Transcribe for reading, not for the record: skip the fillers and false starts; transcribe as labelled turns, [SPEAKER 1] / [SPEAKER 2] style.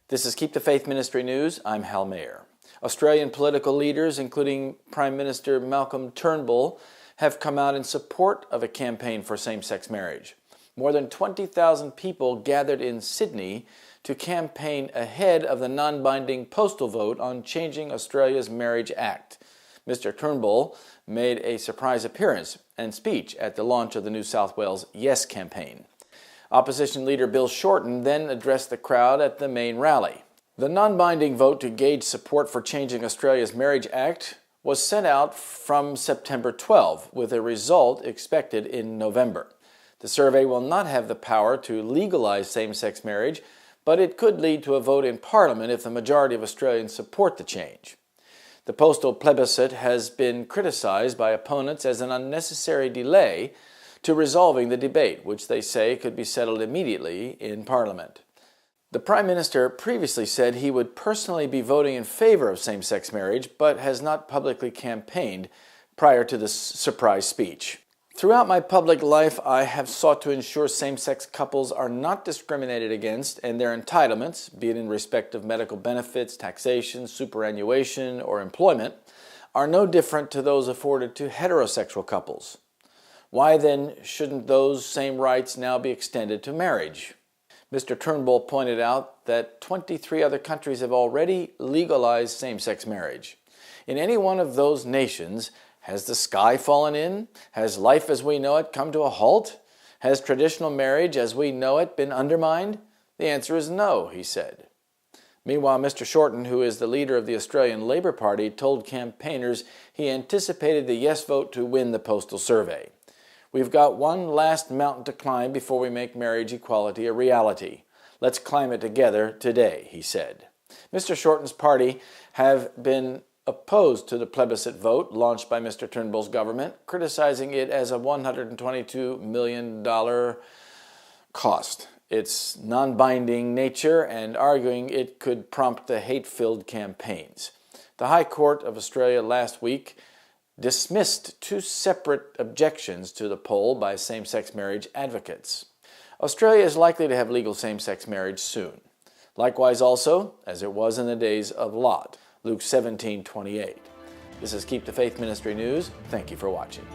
[SPEAKER 1] This is Keep the Faith Ministry News. I'm Hal Mayer. Australian political leaders, including Prime Minister Malcolm Turnbull, have come out in support of a campaign for same-sex marriage. More than 20,000 people gathered in Sydney to campaign ahead of the non-binding postal vote on changing Australia's Marriage Act. Mr. Turnbull made a surprise appearance and speech at the launch of the New South Wales Yes campaign. Opposition leader Bill Shorten then addressed the crowd at the main rally. The non-binding vote to gauge support for changing Australia's Marriage Act was sent out from September 12, with a result expected in November. The survey will not have the power to legalize same-sex marriage, but it could lead to a vote in Parliament if the majority of Australians support the change. The postal plebiscite has been criticized by opponents as an unnecessary delay to resolving the debate, which they say could be settled immediately in Parliament. The Prime Minister previously said he would personally be voting in favor of same-sex marriage, but has not publicly campaigned prior to this surprise speech. Throughout my public life, I have sought to ensure same-sex couples are not discriminated against, and their entitlements, be it in respect of medical benefits, taxation, superannuation, or employment, are no different to those afforded to heterosexual couples. Why then shouldn't those same rights now be extended to marriage? Mr. Turnbull pointed out that 23 other countries have already legalized same-sex marriage. In any one of those nations, has the sky fallen in? Has life as we know it come to a halt? Has traditional marriage as we know it been undermined? The answer is no, he said. Meanwhile, Mr. Shorten, who is the leader of the Australian Labor Party, told campaigners he anticipated the yes vote to win the postal survey. We've got one last mountain to climb before we make marriage equality a reality. Let's climb it together today, he said. Mr. Shorten's party have been opposed to the plebiscite vote launched by Mr. Turnbull's government, criticizing it as a $122 million cost, its non-binding nature, and arguing it could prompt the hate-filled campaigns. The High Court of Australia last week dismissed two separate objections to the poll by same-sex marriage advocates. Australia is likely to have legal same-sex marriage soon. Likewise also, as it was in the days of Lot, Luke 17:28. This is Keep the Faith Ministry News. Thank you for watching.